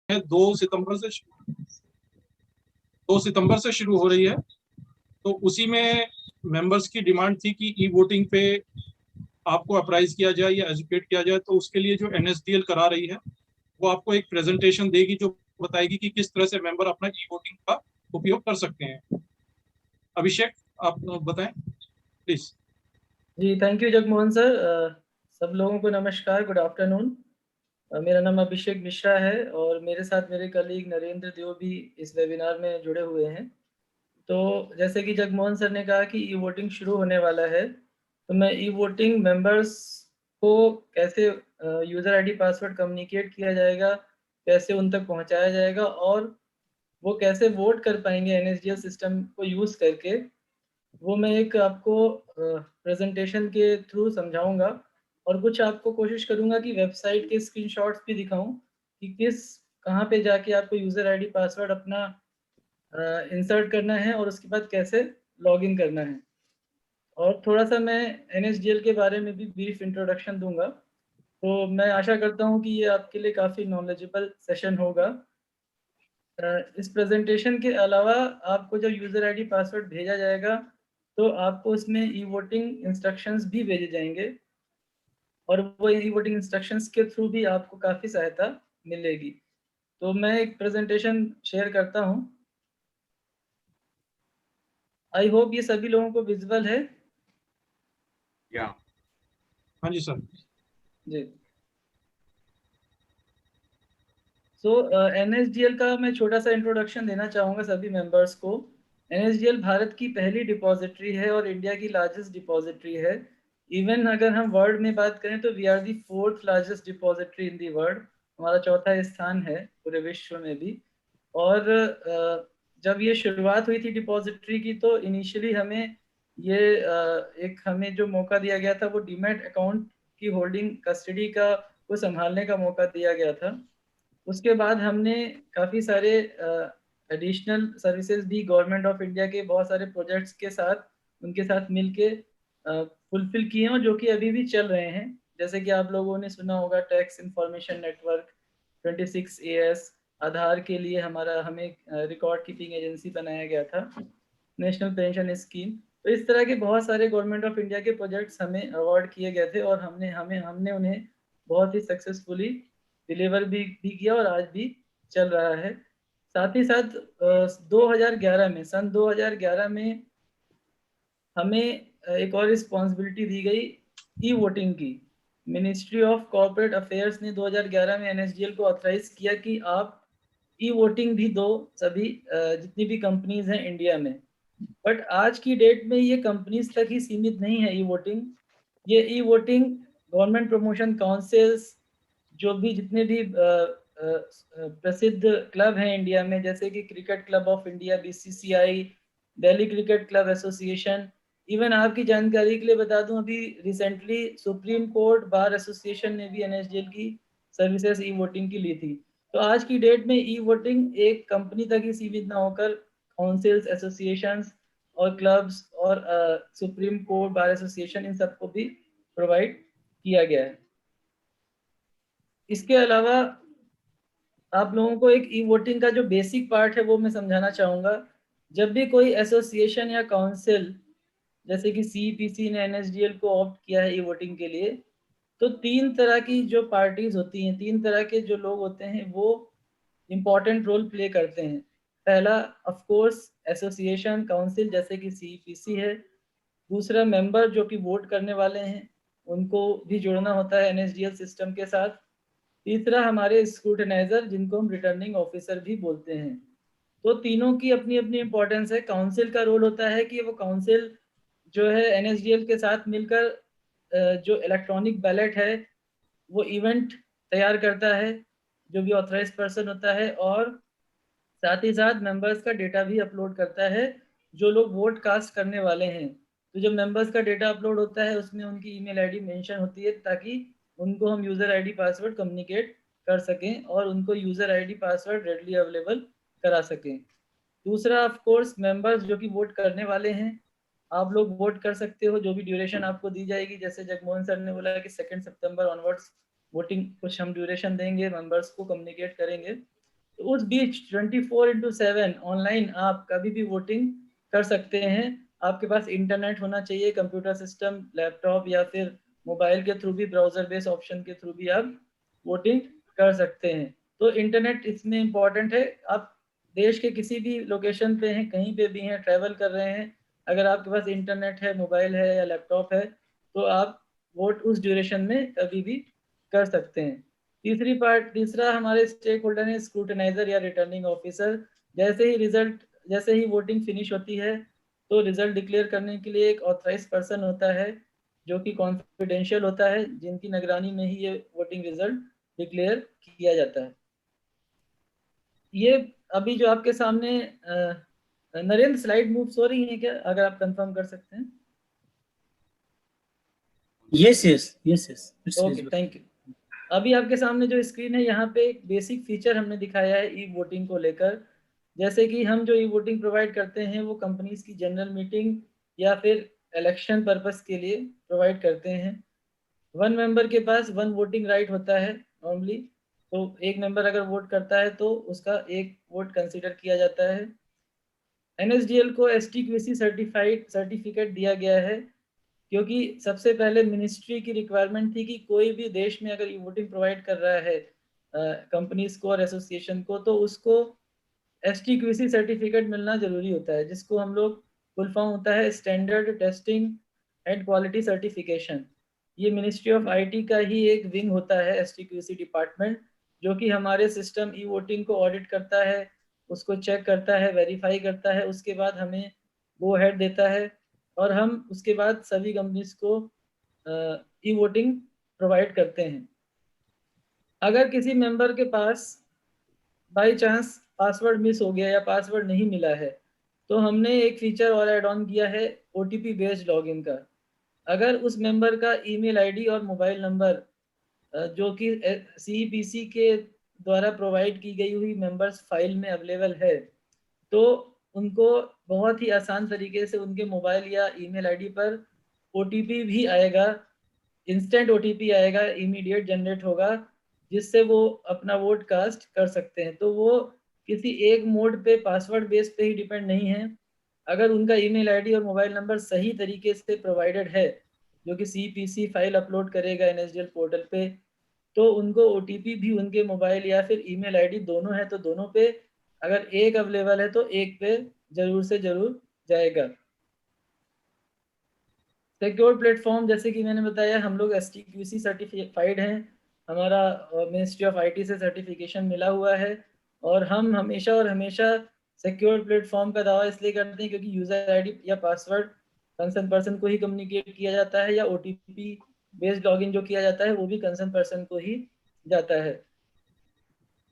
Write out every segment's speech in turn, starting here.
है 2 सितंबर से शुरू हो रही है। तो उसी में मेंबर्स की डिमांड थी कि ई वोटिंग पे आपको अप्राइज किया जाए या एजुकेट किया जाए। तो उसके लिए जो एनएसडीएल करा रही है वो आपको एक प्रेजेंटेशन देगी जो बताएगी कि किस तरह से मेंबर अपना ई वोटिंग का उपयोग कर सकते हैं। अभिषेक, आप बताएं प्लीज। जी, थैंक यू जगमोहन सर। सब लोगों को नमस्कार, गुड आफ्टरनून। मेरा नाम अभिषेक मिश्रा है और मेरे साथ मेरे कलीग नरेंद्र देव भी इस वेबिनार में जुड़े हुए हैं। तो जैसे कि जगमोहन सर ने कहा कि ई वोटिंग शुरू होने वाला है, तो मैं ई वोटिंग मेंबर्स को कैसे यूज़र आईडी पासवर्ड कम्युनिकेट किया जाएगा, कैसे उन तक पहुंचाया जाएगा और वो कैसे वोट कर पाएंगे एनएसडीएल सिस्टम को यूज़ करके, वो मैं एक आपको प्रेजेंटेशन के थ्रू समझाऊंगा और कुछ आपको कोशिश करूंगा कि वेबसाइट के स्क्रीनशॉट्स भी दिखाऊं कि कहाँ पे जाके आपको यूज़र आईडी पासवर्ड अपना इंसर्ट करना है और उसके बाद कैसे लॉगिन करना है। और थोड़ा सा मैं एनएसडीएल के बारे में भी ब्रीफ इंट्रोडक्शन दूंगा। तो मैं आशा करता हूँ कि ये आपके लिए काफ़ी नॉलेजेबल सेशन होगा। इस प्रेजेंटेशन के अलावा आपको जब यूज़र आईडी पासवर्ड भेजा जाएगा तो आपको इसमें ई वोटिंग इंस्ट्रक्शंस भी भेजे जाएंगे और वो ई वोटिंग इंस्ट्रक्शंस के थ्रू भी आपको काफ़ी सहायता मिलेगी। तो मैं एक प्रेजेंटेशन शेयर करता हूँ। आई होप ये सभी लोगों को विजिबल है। या हाँ जी सर। जी। सो एनएसडीएल का मैं छोटा सा इंट्रोडक्शन देना चाहूँगा सभी मेंबर्स को। एनएसडीएल भारत की पहली डिपॉजिटरी है और इंडिया की लार्जेस्ट डिपॉजिटरी है। इवन अगर हम वर्ल्ड में बात करें तो we are the 4th largest depository in the world. हमारा चौथा स्थान है पूरे विश्व में भी। और जब ये शुरुआत हुई थी डिपॉजिटरी की तो इनिशियली हमें ये एक हमें जो मौका दिया गया था वो डीमैट अकाउंट की होल्डिंग कस्टडी का को संभालने का मौका दिया गया था। उसके बाद हमने काफ़ी सारे एडिशनल सर्विसेज भी गवर्नमेंट ऑफ इंडिया के बहुत सारे प्रोजेक्ट्स के साथ उनके साथ मिलके फुलफिल किए हैं जो कि अभी भी चल रहे हैं। जैसे कि आप लोगों ने सुना होगा टैक्स इंफॉर्मेशन नेटवर्क 26AS, आधार के लिए हमें रिकॉर्ड कीपिंग एजेंसी बनाया गया था, नेशनल पेंशन स्कीम। तो इस तरह के बहुत सारे गवर्नमेंट ऑफ इंडिया के प्रोजेक्ट्स हमें अवार्ड किए गए थे और हमने उन्हें बहुत ही सक्सेसफुली डिलीवर भी किया और आज भी चल रहा है। साथ ही साथ 2011 में सन 2011 में हमें एक और रिस्पॉन्सिबिलिटी दी गई ई वोटिंग की। मिनिस्ट्री ऑफ कॉर्पोरेट अफेयर्स ने 2011 में एनएसडीएल को ऑथराइज किया कि आप ई वोटिंग भी दो सभी जितनी भी कंपनीज हैं इंडिया में। बट आज की डेट में ये कंपनीज तक ही सीमित नहीं है ई वोटिंग। ये e voting government promotion councils, जो भी जितने भी प्रसिद्ध क्लब हैं इंडिया में, जैसे कि cricket club of India BCCI, Delhi cricket club association. Even आपकी जानकारी के लिए बता दूं, अभी recently supreme court bar association ने भी एनएसडीएल की सर्विसेज ई वोटिंग की ली थी। तो आज की डेट में ई वोटिंग एक कंपनी तक ही सीमित ना होकर काउंसिल्स, एसोसिएशंस और क्लब्स और सुप्रीम कोर्ट बार एसोसिएशन, इन सबको भी प्रोवाइड किया गया है। इसके अलावा आप लोगों को एक ई वोटिंग का जो बेसिक पार्ट है वो मैं समझाना चाहूँगा। जब भी कोई एसोसिएशन या काउंसिल, जैसे कि सीईपीसी ने एनएसडीएल को ऑप्ट किया है ई वोटिंग के लिए, तो 3 तरह की जो पार्टीज होती हैं, 3 तरह के जो लोग होते हैं वो इम्पोर्टेंट रोल प्ले करते हैं। पहला ऑफ कोर्स एसोसिएशन काउंसिल जैसे कि सीईपीसी है। दूसरा मेंबर जो कि वोट करने वाले हैं, उनको भी जोड़ना होता है एनएसडीएल सिस्टम के साथ। तीसरा हमारे स्क्रूटनाइजर जिनको हम रिटर्निंग ऑफिसर भी बोलते हैं। तो तीनों की अपनी अपनी इंपॉर्टेंस है। काउंसिल का रोल होता है कि वो काउंसिल जो है एनएसडीएल के साथ मिलकर जो इलेक्ट्रॉनिक बैलेट है वो इवेंट तैयार करता है, जो भी ऑथराइज पर्सन होता है, और साथ ही साथ मेंबर्स का डेटा भी अपलोड करता है जो लोग वोट कास्ट करने वाले हैं। तो जब मेंबर्स का डेटा अपलोड होता है उसमें उनकी ईमेल आईडी मेंशन होती है ताकि उनको हम यूज़र आईडी पासवर्ड कम्युनिकेट कर सकें और उनको user ID password readily available करा सकें। दूसरा ऑफ कोर्स मेंबर्स जो कि वोट करने वाले हैं, आप लोग वोट कर सकते हो। जो भी ड्यूरेशन आपको दी जाएगी, जैसे जगमोहन सर ने बोला कि 2 सितंबर ऑनवर्ड्स वोटिंग कुछ हम ड्यूरेशन देंगे, मेंबर्स को कम्युनिकेट करेंगे। तो उस बीच 24/7 ऑनलाइन आप कभी भी वोटिंग कर सकते हैं। आपके पास इंटरनेट होना चाहिए, कंप्यूटर सिस्टम, लैपटॉप या फिर मोबाइल के थ्रू भी, ब्राउजर बेस्ड ऑप्शन के थ्रू भी आप वोटिंग कर सकते हैं। तो इंटरनेट इसमें इम्पॉर्टेंट है। आप देश के किसी भी लोकेशन पे हैं, कहीं पे भी हैं, ट्रैवल कर रहे हैं, अगर आपके पास इंटरनेट है, मोबाइल है या लैपटॉप है, तो आप वोट उस ड्यूरेशन में कभी भी कर सकते हैं। तीसरा हमारे स्टेक होल्डर है स्क्रूटनाइजर या रिटर्निंग ऑफिसर। जैसे ही वोटिंग फिनिश होती है तो रिजल्ट डिक्लेयर करने के लिए एक ऑथराइज पर्सन होता है जो कि कॉन्फिडेंशियल होता है, जिनकी निगरानी में ही ये वोटिंग रिजल्ट डिक्लेयर किया जाता है। ये अभी जो आपके सामने नरेंद्र स्लाइड मूव्स हो रही है क्या, अगर आप कंफर्म कर सकते हैं? Yes yes yes yes. Okay, thank you. अभी आपके सामने जो स्क्रीन है, यहाँ पे एक बेसिक फीचर हमने दिखाया है ई वोटिंग को लेकर। जैसे कि हम जो ई वोटिंग प्रोवाइड करते हैं वो कंपनीज की जनरल मीटिंग या फिर इलेक्शन पर्पस के लिए प्रोवाइड करते हैं। वन मेंबर के पास वन वोटिंग राइट होता है नॉर्मली। तो एक मेंबर अगर वोट करता है तो उसका एक वोट कंसिडर किया जाता है। एनएसडीएल को एसटीक्यूसी सर्टिफिकेट दिया गया है क्योंकि सबसे पहले मिनिस्ट्री की रिक्वायरमेंट थी कि कोई भी देश में अगर वोटिंग प्रोवाइड कर रहा है कंपनीज को और एसोसिएशन को, तो उसको एसटीक्यूसी सर्टिफिकेट मिलना जरूरी होता है, जिसको हम लोग फुल फॉर्म होता है standard testing and quality certification. ये मिनिस्ट्री ऑफ आईटी का ही एक विंग होता है एसटीक्यूसी डिपार्टमेंट, जो कि हमारे सिस्टम ई वोटिंग को ऑडिट करता है, उसको चेक करता है, वेरीफाई करता है, उसके बाद हमें गो हेड देता है और हम उसके बाद सभी कंपनीज को ई वोटिंग प्रोवाइड करते हैं। अगर किसी मेंबर के पास बाई चांस पासवर्ड मिस हो गया या पासवर्ड नहीं मिला है, तो हमने एक फीचर और ऐड ऑन किया है ओटीपी बेस्ड लॉगिन का। अगर उस मेंबर का ईमेल आईडी और मोबाइल नंबर जो कि सीईपीसी के द्वारा प्रोवाइड की गई हुई मेंबर्स फाइल में अवेलेबल है, तो उनको बहुत ही आसान तरीके से उनके मोबाइल या ईमेल आईडी पर ओटीपी भी आएगा, इंस्टेंट ओटीपी आएगा, इमीडिएट जनरेट होगा, जिससे वो अपना वोट कास्ट कर सकते हैं। तो वो किसी एक मोड पे, पासवर्ड बेस पे ही डिपेंड नहीं है। अगर उनका ईमेल आईडी और मोबाइल नंबर सही तरीके से प्रोवाइडेड है, जो कि सीपीसी फाइल अपलोड करेगा एनएसडीएल पोर्टल पे, तो उनको ओटीपी भी उनके मोबाइल या फिर ईमेल आईडी दोनों है तो दोनों पे, अगर एक अवेलेबल है तो एक पे जरूर से जरूर जाएगा। सिक्योर प्लेटफॉर्म, जैसे कि मैंने बताया, हम लोग एसटीक्यूसी सर्टिफाइड हैं, हमारा मिनिस्ट्री ऑफ आईटी से सर्टिफिकेशन मिला हुआ है, और हम हमेशा और हमेशा सिक्योर प्लेटफॉर्म का दावा इसलिए करते हैं क्योंकि यूजर आईडी या पासवर्ड कंसर्न पर्सन को ही कम्युनिकेट किया जाता है, या ओटीपी बेस्ड लॉगिन जो किया जाता है वो भी कंसर्न पर्सन को ही जाता है।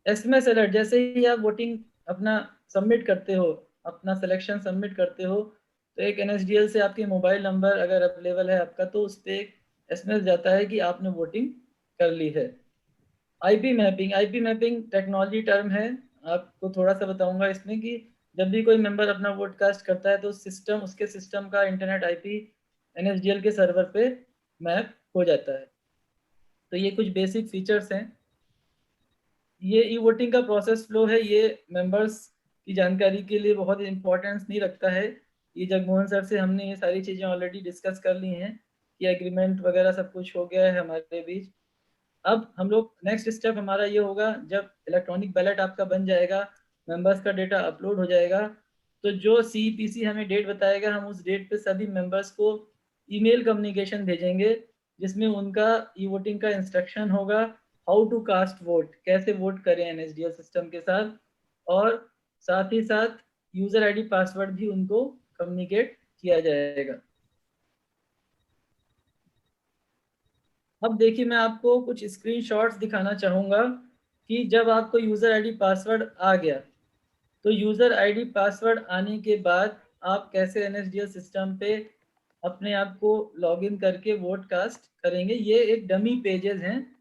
एसएमएस अलर्ट, जैसे ही आप वोटिंग अपना सबमिट करते हो, अपना सिलेक्शन सबमिट करते हो, तो एक एनएसडीएल से आपके मोबाइल नंबर अगर अवेलेबल है आपका, तो उस पर एक एसएमएस जाता है कि आपने वोटिंग कर ली है। आईपी मैपिंग टेक्नोलॉजी टर्म है, आपको थोड़ा सा बताऊंगा इसमें कि जब भी कोई मेंबर अपना वोट कास्ट करता है तो उसके सिस्टम का इंटरनेट आईपी एनएसडीएल के सर्वर पे मैप हो जाता है। तो ये कुछ बेसिक फीचर्स हैं। ये ई वोटिंग का प्रोसेस फ्लो है, ये मेंबर्स की जानकारी के लिए बहुत इंपॉर्टेंस नहीं रखता है। ये जगमोहन सर से हमने ये सारी चीज़ें ऑलरेडी डिस्कस कर ली हैं कि एग्रीमेंट वगैरह सब कुछ हो गया है हमारे बीच। अब हम लोग नेक्स्ट स्टेप हमारा ये होगा, जब इलेक्ट्रॉनिक बैलेट आपका बन जाएगा, मेंबर्स का डेटा अपलोड हो जाएगा, तो जो सीपीसी हमें डेट बताएगा, हम उस डेट पे सभी मेंबर्स को ईमेल कम्युनिकेशन भेजेंगे, जिसमें उनका ई वोटिंग का इंस्ट्रक्शन होगा, हाउ टू कास्ट वोट, कैसे वोट करें एनएसडीएल सिस्टम के साथ, और साथ ही साथ यूजर आईडी पासवर्ड भी उनको कम्युनिकेट किया जाएगा। अब देखिए, मैं आपको कुछ स्क्रीनशॉट्स दिखाना चाहूँगा कि जब आपको यूज़र आईडी पासवर्ड आ गया, तो यूज़र आईडी पासवर्ड आने के बाद आप कैसे एनएसडीएल सिस्टम पे अपने आप को लॉगिन करके वोट कास्ट करेंगे। ये एक डमी पेजेस हैं,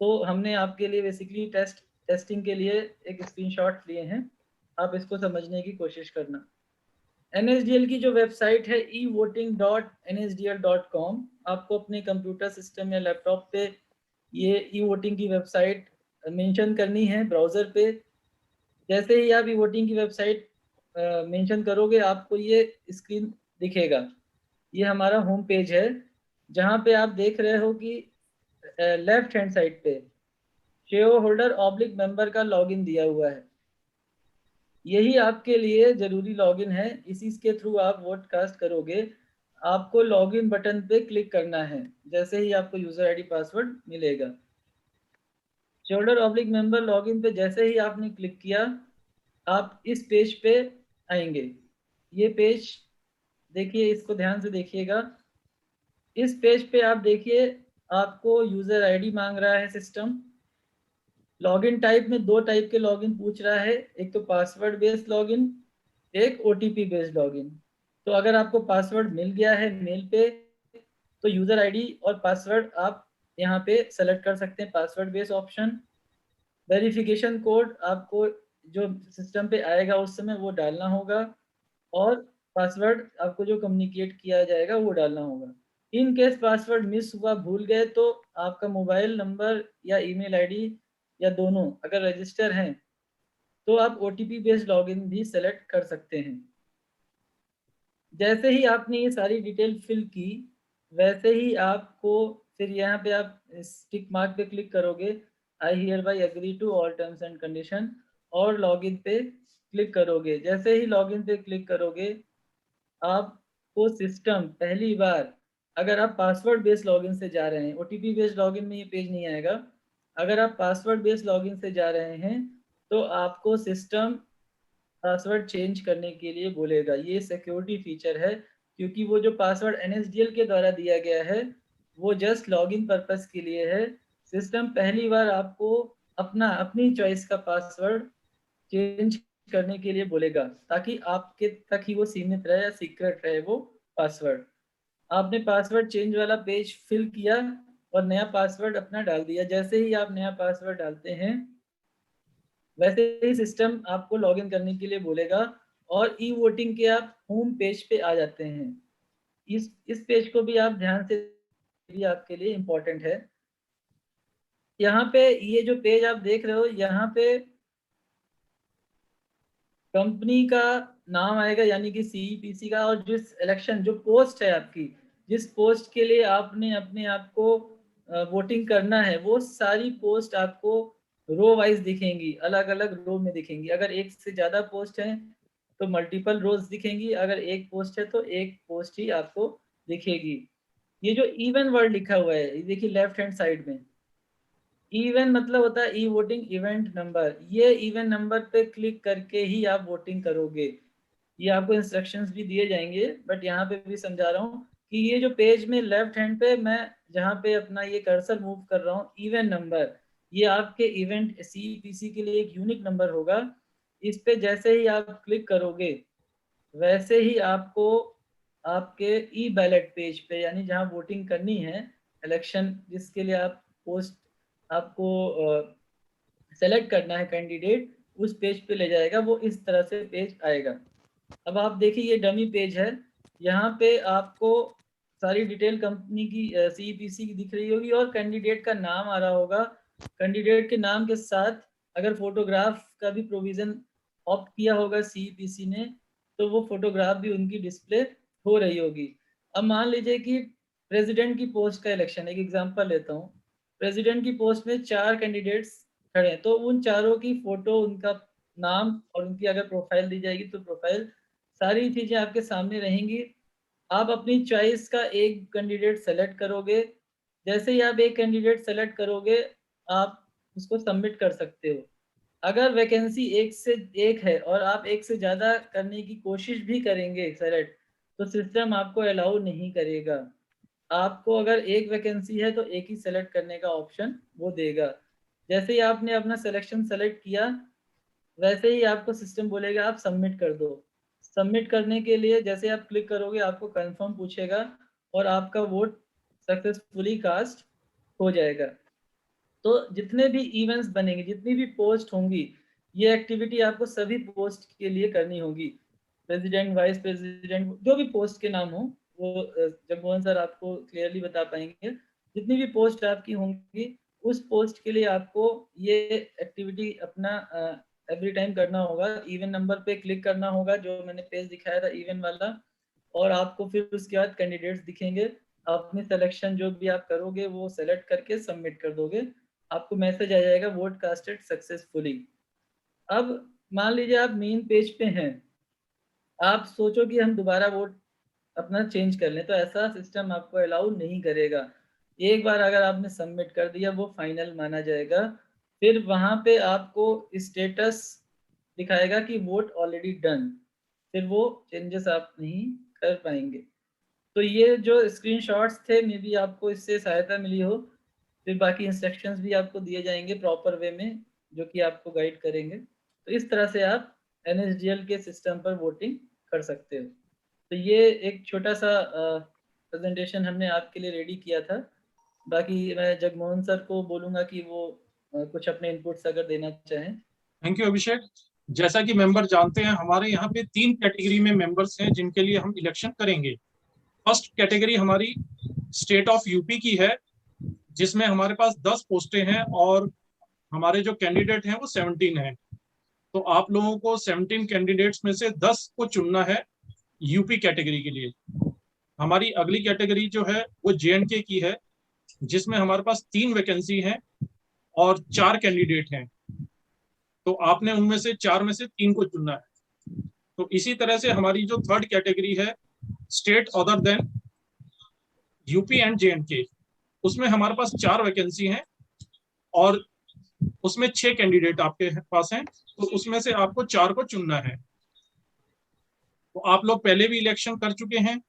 तो हमने आपके लिए बेसिकली टेस्टिंग के लिए एक स्क्रीनशॉट लिए हैं, आप इसको समझने की कोशिश करना। एनएसडीएल की जो वेबसाइट है evoting.nsdl.com, आपको अपने कंप्यूटर सिस्टम या लैपटॉप पे ये ई वोटिंग की वेबसाइट मेंशन करनी है ब्राउज़र पे। जैसे ही आप ई वोटिंग की वेबसाइट मेंशन करोगे आपको ये स्क्रीन दिखेगा। ये हमारा होम पेज है जहाँ पे आप देख रहे हो कि लेफ्ट हैंड साइड पे शेयर होल्डर ऑब्लिक मेंबर का लॉगिन दिया हुआ है। यही आपके लिए जरूरी लॉगिन है, इसी के थ्रू आप वोट कास्ट करोगे। आपको लॉगिन बटन पे क्लिक करना है, जैसे ही आपको यूजर आईडी पासवर्ड मिलेगा। शोल्डर ऑब्लिक मेंबर लॉगिन पे जैसे ही आपने क्लिक किया आप इस पेज पे आएंगे। ये पेज देखिए, इसको ध्यान से देखिएगा। इस पेज पे आप देखिए आपको यूजर आईडी मांग रहा है सिस्टम। लॉगिन टाइप में दो टाइप के लॉगिन पूछ रहा है, एक तो पासवर्ड बेस्ड लॉगिन, एक ओटीपी बेस्ड लॉगिन। तो अगर आपको पासवर्ड मिल गया है मेल पे तो यूजर आईडी और पासवर्ड आप यहाँ पे सेलेक्ट कर सकते हैं, password based option. Verification code आपको जो सिस्टम पे आएगा उस समय वो डालना होगा, और पासवर्ड आपको जो कम्युनिकेट किया जाएगा वो डालना होगा। इन केस पासवर्ड मिस हुआ, भूल गए, तो आपका मोबाइल नंबर या ईमेल आईडी या दोनों अगर रजिस्टर हैं तो आप ओटीपी बेस्ड लॉगिन भी सेलेक्ट कर सकते हैं। जैसे ही आपने ये सारी डिटेल फिल की वैसे ही आपको फिर यहाँ पे आप टिक मार्क पे क्लिक करोगे, I hereby agree to all terms and condition, और लॉगिन पे क्लिक करोगे। जैसे ही लॉगिन पे क्लिक करोगे आपको सिस्टम पहली बार, अगर आप पासवर्ड बेस्ड लॉगिन से जा रहे हैं, ओटीपी बेस्ड लॉगिन में ये पेज नहीं आएगा, अगर आप पासवर्ड बेस्ड लॉगिन से जा रहे हैं तो आपको सिस्टम पासवर्ड चेंज करने के लिए बोलेगा। ये सिक्योरिटी फीचर है, क्योंकि वो जो पासवर्ड एनएसडीएल के द्वारा दिया गया है वो जस्ट लॉगिन पर्पस के लिए है। सिस्टम पहली बार आपको अपनी चॉइस का पासवर्ड चेंज करने के लिए बोलेगा, ताकि आपके तक ही वो सीमित रहे या सीक्रेट रहे वो पासवर्ड। आपने पासवर्ड चेंज वाला पेज फिल किया और नया पासवर्ड अपना डाल दिया। जैसे ही आप नया पासवर्ड डालते हैं वैसे ही सिस्टम आपको लॉगिन करने के लिए बोलेगा और ई वोटिंग के आप होम पेज पे आ जाते हैं। इस पेज को भी आप ध्यान से, भी आपके लिए इम्पोर्टेंट है। यहाँ पे ये जो पेज आप देख रहे हो, यहाँ पे कंपनी का नाम आएगा यानी कि सीईपीसी का, और जिस इलेक्शन जो पोस्ट है आपकी, जिस पोस्ट के लिए आपने अपने आप को वोटिंग करना है, वो सारी पोस्ट आपको रो वाइज दिखेंगी, अलग अलग रो में दिखेंगी। अगर एक से ज़्यादा पोस्ट हैं तो मल्टीपल रोज दिखेंगी, अगर एक पोस्ट है तो एक पोस्ट ही आपको दिखेगी। ये जो इवन वर्ड लिखा हुआ है, ये देखिए लेफ्ट हैंड साइड में, इवन मतलब होता है ई वोटिंग इवेंट नंबर। ये इवेंट नंबर पे क्लिक करके ही आप वोटिंग करोगे। ये आपको इंस्ट्रक्शंस भी दिए जाएंगे, बट यहाँ पे भी समझा रहा हूँ कि ये जो पेज में लेफ्ट हैंड पे मैं जहाँ पे अपना ये कर्सर मूव कर रहा हूँ, इवेंट नंबर, ये आपके इवेंट सीईपीसी के लिए एक यूनिक नंबर होगा। इस पे जैसे ही आप क्लिक करोगे वैसे ही आपको आपके ई बैलेट पेज पे, यानी जहाँ वोटिंग करनी है, इलेक्शन जिसके लिए आप पोस्ट आपको सेलेक्ट करना है कैंडिडेट, उस पेज पे ले जाएगा। वो इस तरह से पेज आएगा। अब आप देखिए ये डमी पेज है, यहाँ पे आपको सारी डिटेल कंपनी की सीईपीसी की दिख रही होगी और कैंडिडेट का नाम आ रहा होगा। कैंडिडेट के नाम के साथ अगर फोटोग्राफ का भी प्रोविजन ऑप्ट किया होगा सीईपीसी ने तो वो फोटोग्राफ भी उनकी डिस्प्ले हो रही होगी। अब मान लीजिए कि प्रेसिडेंट की पोस्ट का इलेक्शन, एक एग्जांपल लेता हूँ, प्रेसिडेंट की पोस्ट में 4 कैंडिडेट्स खड़े हैं, तो उन चारों की फोटो, उनका नाम और उनकी अगर प्रोफाइल दी जाएगी तो प्रोफाइल, सारी चीजें आपके सामने रहेंगी। आप अपनी चॉइस का एक कैंडिडेट सेलेक्ट करोगे। जैसे ही आप एक कैंडिडेट सेलेक्ट करोगे आप उसको सबमिट कर सकते हो। अगर वैकेंसी एक से एक है और आप एक से ज़्यादा करने की कोशिश भी करेंगे सेलेक्ट, तो सिस्टम आपको अलाउ नहीं करेगा। आपको अगर एक वैकेंसी है तो एक ही सेलेक्ट करने का ऑप्शन वो देगा। जैसे ही आपने अपना सिलेक्शन सेलेक्ट किया वैसे ही आपको सिस्टम बोलेगा आप सबमिट कर दो। सबमिट करने के लिए जैसे आप क्लिक करोगे आपको कंफर्म पूछेगा और आपका वोट सक्सेसफुली कास्ट हो जाएगा। तो जितने भी इवेंट्स बनेंगे, जितनी भी पोस्ट होंगी, ये एक्टिविटी आपको सभी पोस्ट के लिए करनी होगी। प्रेसिडेंट, वाइस प्रेसिडेंट, जो भी पोस्ट के नाम हो वो जगमोहन सर आपको क्लियरली बता पाएंगे। जितनी भी पोस्ट आपकी होंगी उस पोस्ट के लिए आपको ये एक्टिविटी अपना एवरी टाइम करना होगा। इवन नंबर पे क्लिक करना होगा, जो मैंने पेज दिखाया था इवन वाला, और आपको फिर उसके बाद कैंडिडेट्स दिखेंगे। अपनी सिलेक्शन जो भी आप करोगे वो सेलेक्ट करके सबमिट कर दोगे, आपको मैसेज आ जाएगा वोट कास्टेड सक्सेसफुली। अब मान लीजिए आप मेन पेज पे हैं, आप सोचो कि हम दोबारा वोट अपना चेंज कर लें, तो ऐसा सिस्टम आपको अलाउ नहीं करेगा। एक बार अगर आपने सबमिट कर दिया वो फाइनल माना जाएगा। फिर वहाँ पे आपको स्टेटस दिखाएगा कि वोट ऑलरेडी डन, फिर वो चेंजेस आप नहीं कर पाएंगे। तो ये जो स्क्रीनशॉट्स थे, मे बी आपको इससे सहायता मिली हो। फिर बाकी इंस्ट्रक्शंस भी आपको दिए जाएंगे प्रॉपर वे में, जो कि आपको गाइड करेंगे। तो इस तरह से आप NSDL के सिस्टम पर वोटिंग कर सकते हो। तो ये एक छोटा सा प्रेजेंटेशन हमने आपके लिए रेडी किया था। बाकी मैं जगमोहन सर को बोलूँगा कि वो कुछ अपने इनपुट्स अगर देना चाहें। थैंक यू अभिषेक। जैसा कि मेंबर जानते हैं, हमारे यहाँ पे 3 कैटेगरी में मेंबर्स हैं जिनके लिए हम इलेक्शन करेंगे। फर्स्ट कैटेगरी हमारी स्टेट ऑफ यूपी की है, जिसमें हमारे पास 10 पोस्टें हैं और हमारे जो कैंडिडेट हैं वो 17 हैं। तो आप लोगों को 17 कैंडिडेट्स में से 10 को चुनना है यूपी कैटेगरी के लिए। हमारी अगली कैटेगरी जो है वो JNK की है, जिसमें हमारे पास 3 वैकेंसी हैं और 4 कैंडिडेट हैं। तो आपने उनमें से 4 में से 3 को चुनना है। तो इसी तरह से हमारी जो थर्ड कैटेगरी है, state other than UP and JNK, उसमें हमारे पास 4 वैकेंसी हैं और उसमें 6 कैंडिडेट आपके पास हैं। तो उसमें से आपको 4 को चुनना है। तो आप लोग पहले भी इलेक्शन कर चुके हैं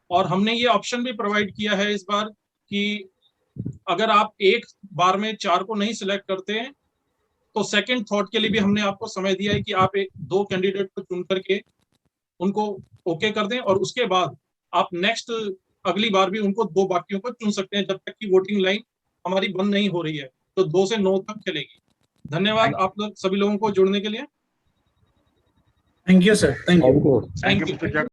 और हमने ये ऑप्शन भी प्रोवाइड किया है इस बार कि अगर आप एक बार में 4 को नहीं सिलेक्ट करते हैं तो सेकंड थॉट के लिए भी हमने आपको समय दिया है कि आप 2 कैंडिडेट को चुन करके उनको ओके कर दें और उसके बाद आप नेक्स्ट अगली बार भी उनको 2 बाकियों को चुन सकते हैं, जब तक कि वोटिंग लाइन हमारी बंद नहीं हो रही है। तो 2 से 9 तक चलेगी। धन्यवाद आप लोग सभी लोगों को जुड़ने के लिए। Thank you, sir. Thank you. Thank you.